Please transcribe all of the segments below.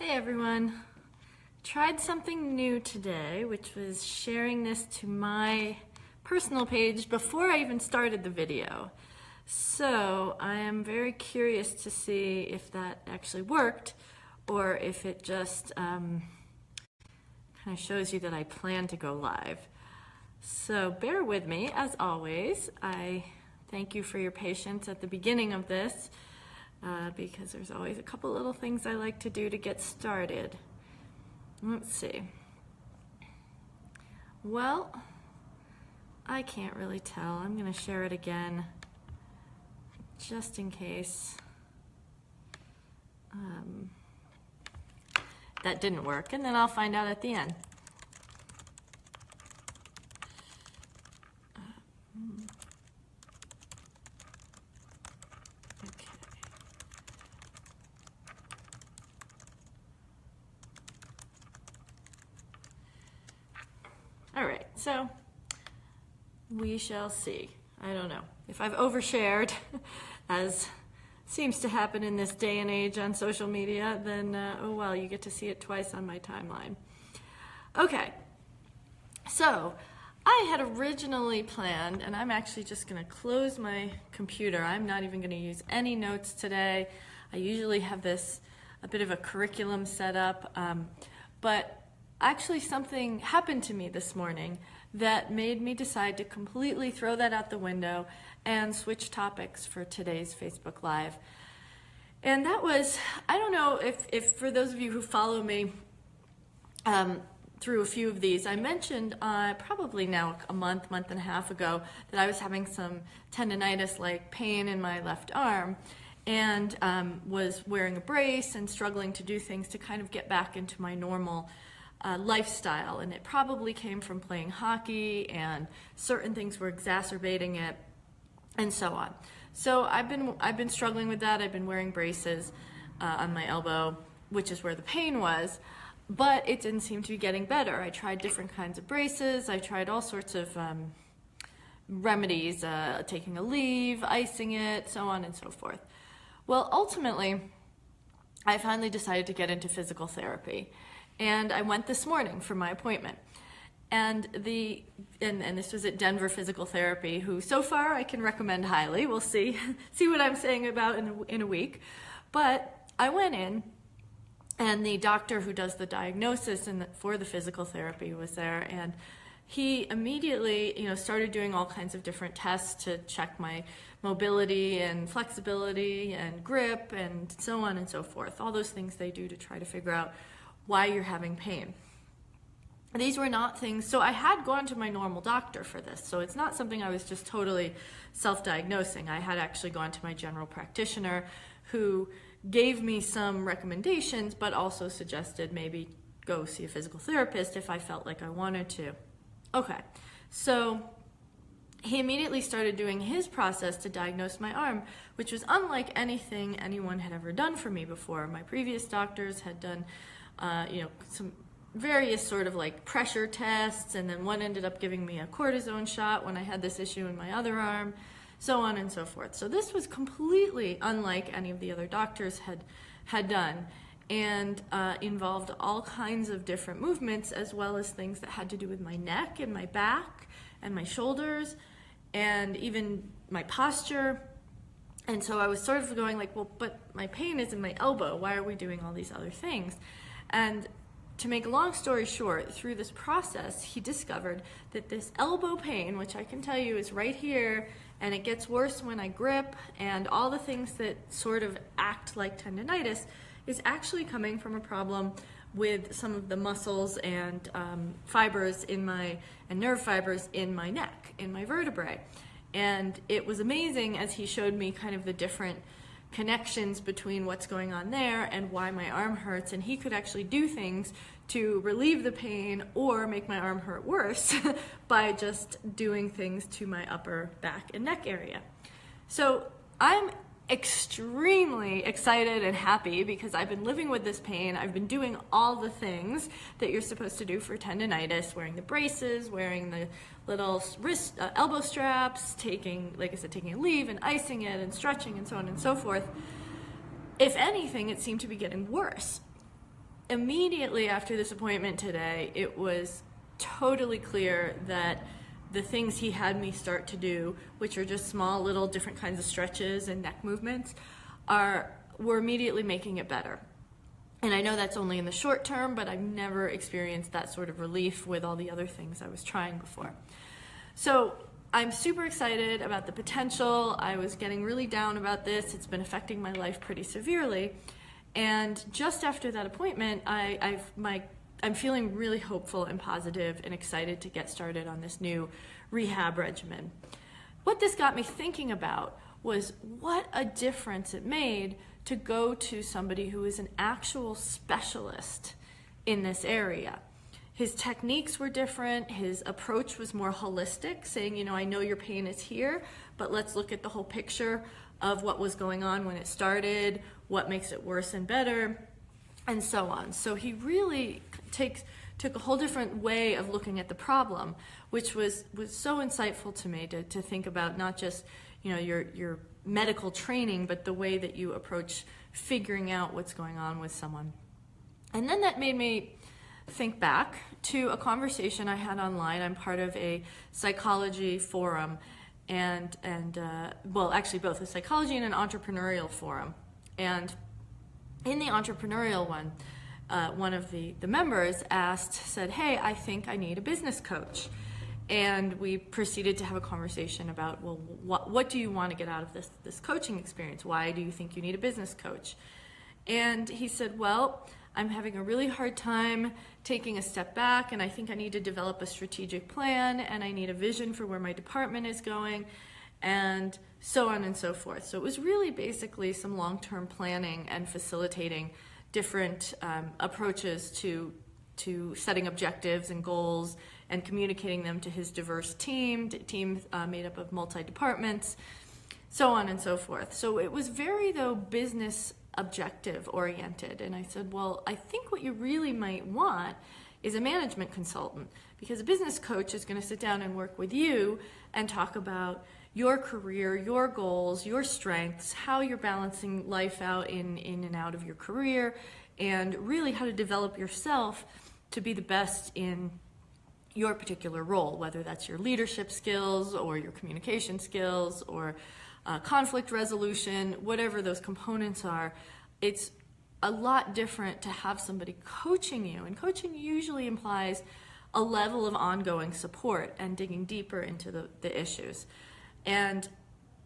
Hey everyone. Tried something new today, which was sharing this to my personal page before I even started the video. So I am very curious to see if that actually worked or if it just kind of shows you that I plan to go live. So bear with me as always. I thank you for your patience at the beginning of this. Because there's always a couple little things I like to do to get started. Let's see. Well, I can't really tell. I'm going to share it again just in case that didn't work, and then I'll find out at the end. All right, so we shall see. I don't know. If I've overshared, as seems to happen in this day and age on social media, then oh well, you get to see it twice on my timeline. Okay, so I had originally planned, and I'm actually just going to close my computer. I'm not even going to use any notes today. I usually have a bit of a curriculum set up, but actually something happened to me this morning that made me decide to completely throw that out the window and switch topics for today's Facebook Live. And that was, I don't know if for those of you who follow me through a few of these, I mentioned probably now a month and a half ago that I was having some tendonitis, like pain in my left arm, and was wearing a brace and struggling to do things to kind of get back into my normal lifestyle, and it probably came from playing hockey, and certain things were exacerbating it, and so on. So I've been struggling with that. I've been wearing braces on my elbow, which is where the pain was, but it didn't seem to be getting better. I tried different kinds of braces. I tried all sorts of remedies, taking a leave, icing it, so on and so forth. Well, ultimately, I finally decided to get into physical therapy. And I went this morning for my appointment. And this was at Denver Physical Therapy, who so far I can recommend highly. We'll see what I'm saying about in a week. But I went in, and the doctor who does the diagnosis for the physical therapy was there, and he immediately, started doing all kinds of different tests to check my mobility and flexibility and grip and so on and so forth. All those things they do to try to figure out why you're having pain. These were not things, so I had gone to my normal doctor for this, so it's not something I was just totally self-diagnosing. I had actually gone to my general practitioner who gave me some recommendations, but also suggested maybe go see a physical therapist if I felt like I wanted to. Okay, so he immediately started doing his process to diagnose my arm, which was unlike anything anyone had ever done for me before. My previous doctors had done some various sort of like pressure tests, and then one ended up giving me a cortisone shot when I had this issue in my other arm, so on and so forth. So this was completely unlike any of the other doctors had done, and involved all kinds of different movements, as well as things that had to do with my neck and my back and my shoulders and even my posture. And so I was sort of going like, well, but my pain is in my elbow. Why are we doing all these other things? And to make a long story short, through this process, he discovered that this elbow pain, which I can tell you is right here, and it gets worse when I grip, and all the things that sort of act like tendonitis, is actually coming from a problem with some of the muscles and fibers and nerve fibers in my neck, in my vertebrae. And it was amazing as he showed me kind of the different connections between what's going on there and why my arm hurts, and he could actually do things to relieve the pain or make my arm hurt worse by just doing things to my upper back and neck area. So I'm extremely excited and happy because I've been living with this pain. I've been doing all the things that you're supposed to do for tendonitis, wearing the braces, wearing the little wrist, elbow straps, taking a leave and icing it and stretching and so on and so forth. If anything, it seemed to be getting worse. immediately after this appointment today, it was totally clear that the things he had me start to do, which are just small little different kinds of stretches and neck movements, were immediately making it better. And I know that's only in the short term, but I've never experienced that sort of relief with all the other things I was trying before. So I'm super excited about the potential. I was getting really down about this. It's been affecting my life pretty severely. And just after that appointment, I'm feeling really hopeful and positive and excited to get started on this new rehab regimen. What this got me thinking about was what a difference it made to go to somebody who is an actual specialist in this area. His techniques were different. His approach was more holistic, saying, I know your pain is here, but let's look at the whole picture of what was going on when it started, what makes it worse and better, and so on. So he really took a whole different way of looking at the problem, which was so insightful to me to think about not just your medical training, but the way that you approach figuring out what's going on with someone. And then that made me think back to a conversation I had online. I'm part of a psychology forum, and actually both a psychology and an entrepreneurial forum. And in the entrepreneurial one, one of the members said, hey, I think I need a business coach. And we proceeded to have a conversation about, well, what do you want to get out of this coaching experience? Why do you think you need a business coach? And he said, well, I'm having a really hard time taking a step back, and I think I need to develop a strategic plan, and I need a vision for where my department is going, and so on and so forth. So it was really basically some long-term planning and facilitating different approaches to setting objectives and goals and communicating them to his diverse team made up of multi-departments, so on and so forth. So it was very, business objective oriented. And I said, well, I think what you really might want is a management consultant, because a business coach is going to sit down and work with you and talk about your career, your goals, your strengths, how you're balancing life out in and out of your career, and really how to develop yourself to be the best in your particular role, whether that's your leadership skills or your communication skills or conflict resolution, whatever those components are. It's a lot different to have somebody coaching you, and coaching usually implies a level of ongoing support and digging deeper into the issues. And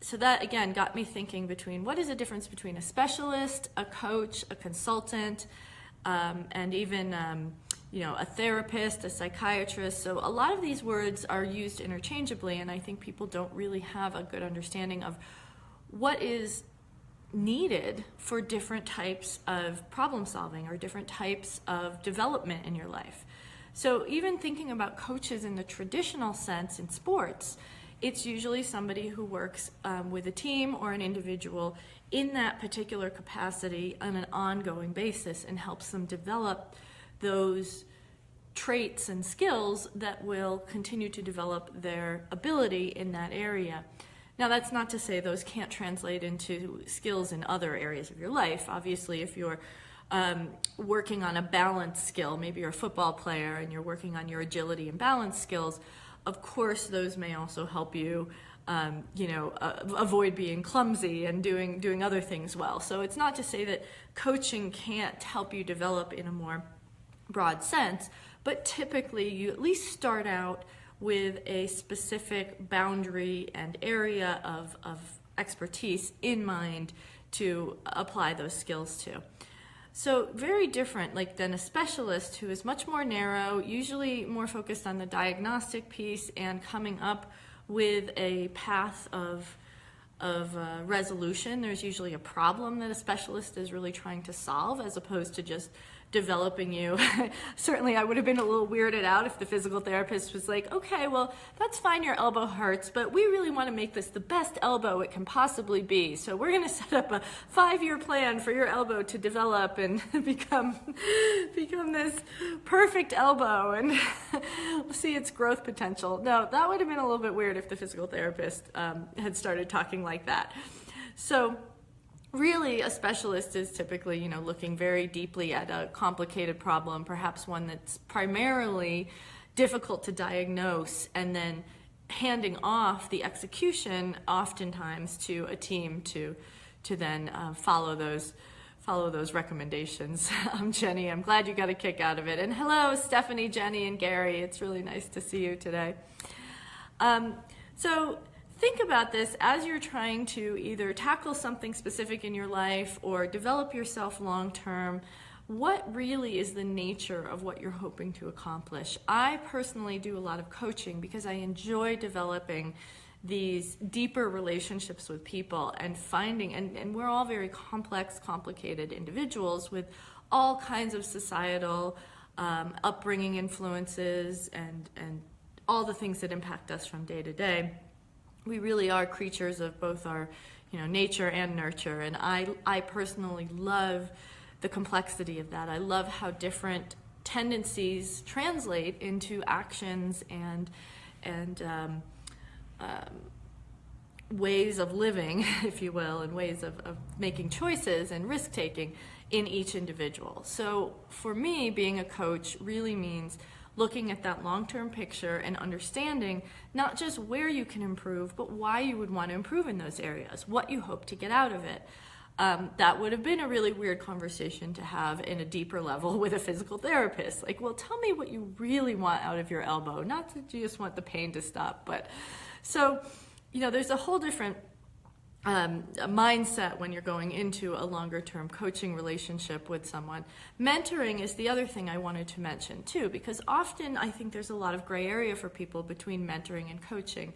so that, again, got me thinking between what is the difference between a specialist, a coach, a consultant, and even a therapist, a psychiatrist. So a lot of these words are used interchangeably, and I think people don't really have a good understanding of what is needed for different types of problem solving or different types of development in your life. So even thinking about coaches in the traditional sense in sports, it's usually somebody who works with a team or an individual in that particular capacity on an ongoing basis and helps them develop those traits and skills that will continue to develop their ability in that area. Now, that's not to say those can't translate into skills in other areas of your life. Obviously, if you're working on a balance skill, maybe you're a football player and you're working on your agility and balance skills, of course those may also help you avoid being clumsy and doing other things well. So it's not to say that coaching can't help you develop in a more broad sense, but typically you at least start out with a specific boundary and area of expertise in mind to apply those skills to. So very different than a specialist who is much more narrow, usually more focused on the diagnostic piece and coming up with a path of resolution. There's usually a problem that a specialist is really trying to solve, as opposed to just developing you. Certainly I would have been a little weirded out if the physical therapist was like, okay, well, that's fine, your elbow hurts, but we really want to make this the best elbow it can possibly be. So we're going to set up a 5-year plan for your elbow to develop and become this perfect elbow and see its growth potential. No, that would have been a little bit weird if the physical therapist had started talking like that. So Really, a specialist is typically, looking very deeply at a complicated problem, perhaps one that's primarily difficult to diagnose, and then handing off the execution oftentimes to a team to then follow those recommendations. I'm Jenny. I'm glad you got a kick out of it. And hello, Stephanie, Jenny, and Gary. It's really nice to see you today. So think about this as you're trying to either tackle something specific in your life or develop yourself long term. What really is the nature of what you're hoping to accomplish? I personally do a lot of coaching because I enjoy developing these deeper relationships with people and finding, and we're all very complex, complicated individuals with all kinds of societal upbringing influences and all the things that impact us from day to day. We really are creatures of both our nature and nurture, and I personally love the complexity of that. I love how different tendencies translate into actions and ways of living, if you will, and ways of making choices and risk-taking in each individual. So for me, being a coach really means looking at that long-term picture and understanding not just where you can improve, but why you would want to improve in those areas, what you hope to get out of it. That would have been a really weird conversation to have in a deeper level with a physical therapist. Like, well, tell me what you really want out of your elbow, not that you just want the pain to stop. But so, there's a whole different mindset when you're going into a longer-term coaching relationship with someone. Mentoring is the other thing I wanted to mention too, because often I think there's a lot of gray area for people between mentoring and coaching,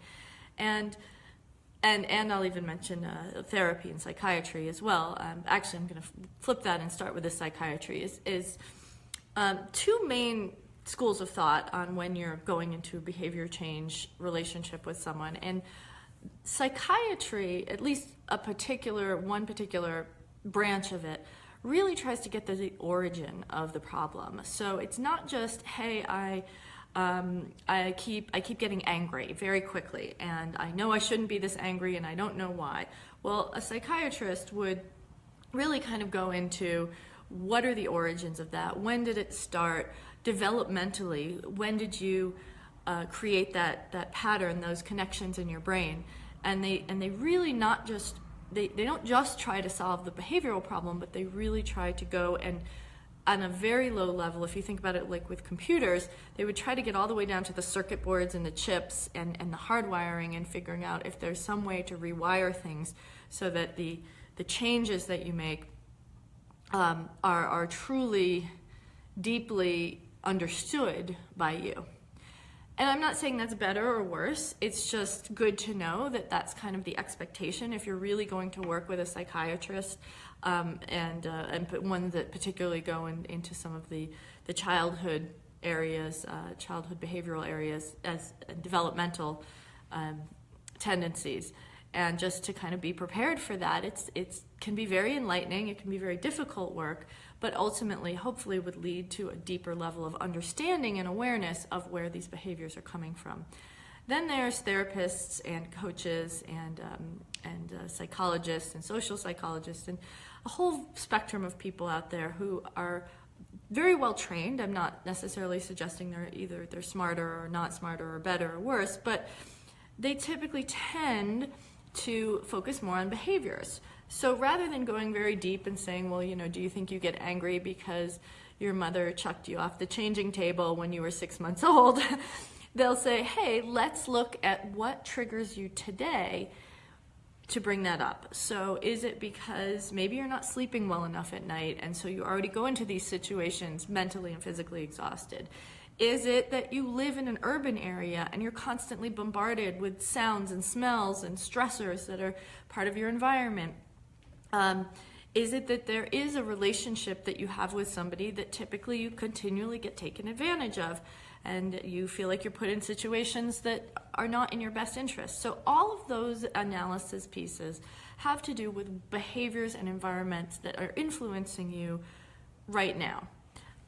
and I'll even mention therapy and psychiatry as well. Actually, I'm going to flip that and start with the psychiatry. Is two main schools of thought on when you're going into a behavior change relationship with someone. And psychiatry, at least one particular branch of it, really tries to get to the origin of the problem. So it's not just, hey, I keep getting angry very quickly, and I know I shouldn't be this angry, and I don't know why. Well, a psychiatrist would really kind of go into what are the origins of that? When did it start? Developmentally, when did you create that pattern, those connections in your brain? And they really not just they don't just try to solve the behavioral problem, but they really try to go and on a very low level, if you think about it like with computers, they would try to get all the way down to the circuit boards and the chips and the hardwiring and figuring out if there's some way to rewire things so that the changes that you make are truly deeply understood by you. And I'm not saying that's better or worse. It's just good to know that that's kind of the expectation if you're really going to work with a psychiatrist, and one that particularly go into some of the childhood areas, childhood behavioral areas as developmental tendencies. And just to kind of be prepared for that, it can be very enlightening, it can be very difficult work, but ultimately, hopefully, would lead to a deeper level of understanding and awareness of where these behaviors are coming from. Then there's therapists and coaches and psychologists and social psychologists and a whole spectrum of people out there who are very well trained. I'm not necessarily suggesting they're smarter or not smarter or better or worse, but they typically tend to focus more on behaviors. So rather than going very deep and saying, well, do you think you get angry because your mother chucked you off the changing table when you were 6 months old? They'll say, hey, let's look at what triggers you today to bring that up. So is it because maybe you're not sleeping well enough at night, and so you already go into these situations mentally and physically exhausted? Is it that you live in an urban area and you're constantly bombarded with sounds and smells and stressors that are part of your environment? Is it that there is a relationship that you have with somebody that typically you continually get taken advantage of, and you feel like you're put in situations that are not in your best interest? So all of those analysis pieces have to do with behaviors and environments that are influencing you right now.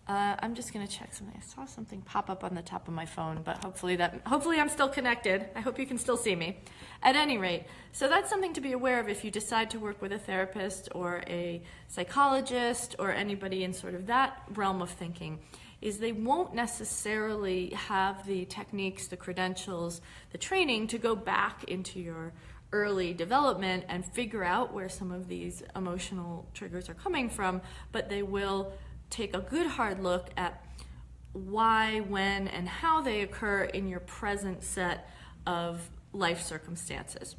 I'm just gonna check something. I saw something pop up on the top of my phone, but hopefully I'm still connected. I hope you can still see me. At any rate, so that's something to be aware of if you decide to work with a therapist or a psychologist or anybody in sort of that realm of thinking, is they won't necessarily have the techniques, the credentials, the training to go back into your early development and figure out where some of these emotional triggers are coming from, but they will take a good hard look at why, when, and how they occur in your present set of life circumstances.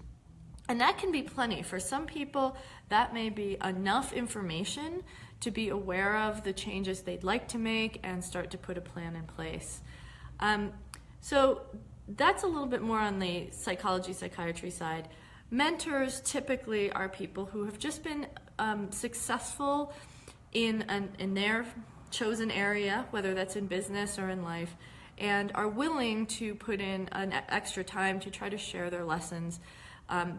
And that can be plenty. For some people, that may be enough information to be aware of the changes they'd like to make and start to put a plan in place. So that's a little bit more on the psychology, psychiatry side. Mentors typically are people who have just been successful in their chosen area, whether that's in business or in life, and are willing to put in an extra time to try to share their lessons.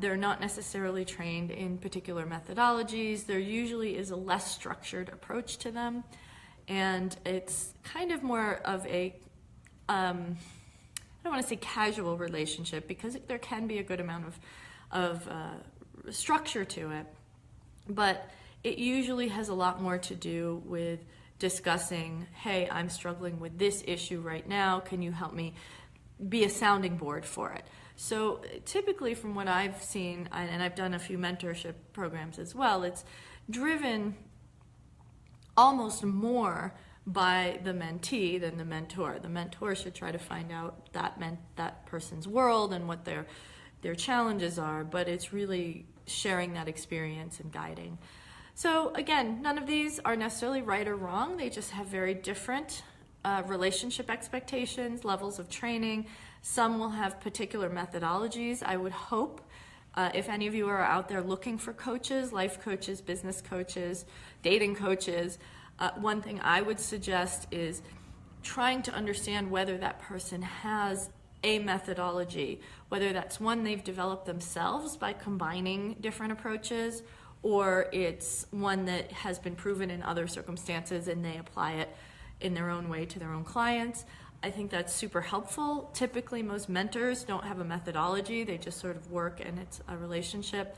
They're not necessarily trained in particular methodologies. There usually is a less structured approach to them, and it's kind of more of a, I don't want to say casual relationship, because there can be a good amount of structure to it, but it usually has a lot more to do with discussing, hey, I'm struggling with this issue right now, can you help me be a sounding board for it? So typically from what I've seen, and I've done a few mentorship programs as well, it's driven almost more by the mentee than the mentor. The mentor should try to find out that person's world and what their challenges are, but it's really sharing that experience and guiding. So again, none of these are necessarily right or wrong. They just have very different relationship expectations, levels of training. Some will have particular methodologies. I would hope if any of you are out there looking for coaches, life coaches, business coaches, dating coaches, one thing I would suggest is trying to understand whether that person has a methodology, whether that's one they've developed themselves by combining different approaches, or it's one that has been proven in other circumstances and they apply it in their own way to their own clients. I think that's super helpful. Typically, most mentors don't have a methodology. They just sort of work and it's a relationship.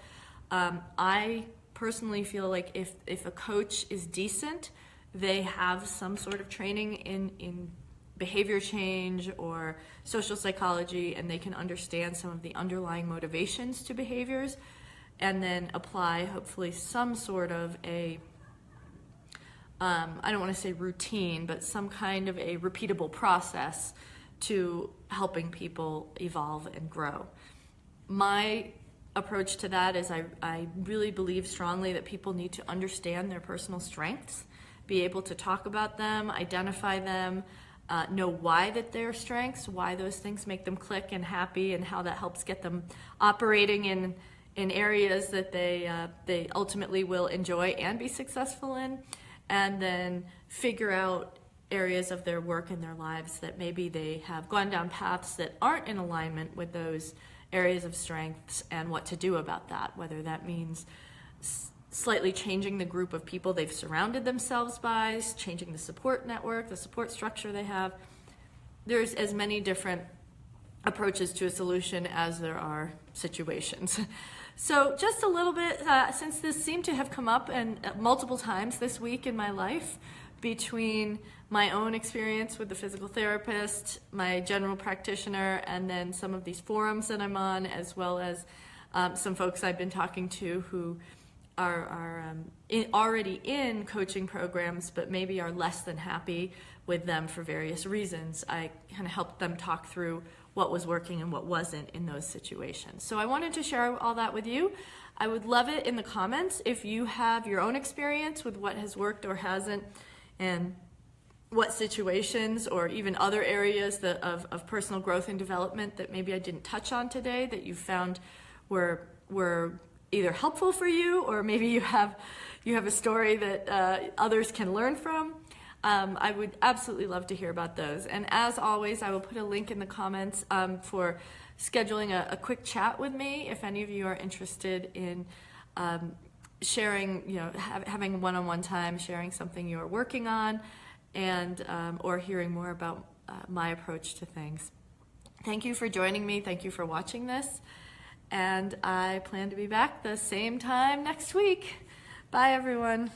I personally feel like if a coach is decent, they have some sort of training in behavior change or social psychology, and they can understand some of the underlying motivations to behaviors, and then apply hopefully some sort of a, I don't want to say routine, but some kind of a repeatable process to helping people evolve and grow. My approach to that is I really believe strongly that people need to understand their personal strengths, be able to talk about them, identify them, know why that they're strengths, why those things make them click and happy, and how that helps get them operating in areas that they ultimately will enjoy and be successful in, and then figure out areas of their work and their lives that maybe they have gone down paths that aren't in alignment with those areas of strengths, and what to do about that, whether that means slightly changing the group of people they've surrounded themselves by, changing the support network, the support structure they have. There's as many different approaches to a solution as there are situations. So just a little bit, since this seemed to have come up multiple times this week in my life, between my own experience with the physical therapist, my general practitioner, and then some of these forums that I'm on, as well as some folks I've been talking to who are already in coaching programs, but maybe are less than happy with them for various reasons. I kind of helped them talk through what was working and what wasn't in those situations. So I wanted to share all that with you. I would love it in the comments if you have your own experience with what has worked or hasn't, and what situations or even other areas of personal growth and development that maybe I didn't touch on today that you found were either helpful for you, or maybe you have a story that others can learn from. I would absolutely love to hear about those. And as always, I will put a link in the comments for scheduling a quick chat with me if any of you are interested in sharing, having one-on-one time, sharing something you're working on, and or hearing more about my approach to things. Thank you for joining me. Thank you for watching this. And I plan to be back the same time next week. Bye, everyone.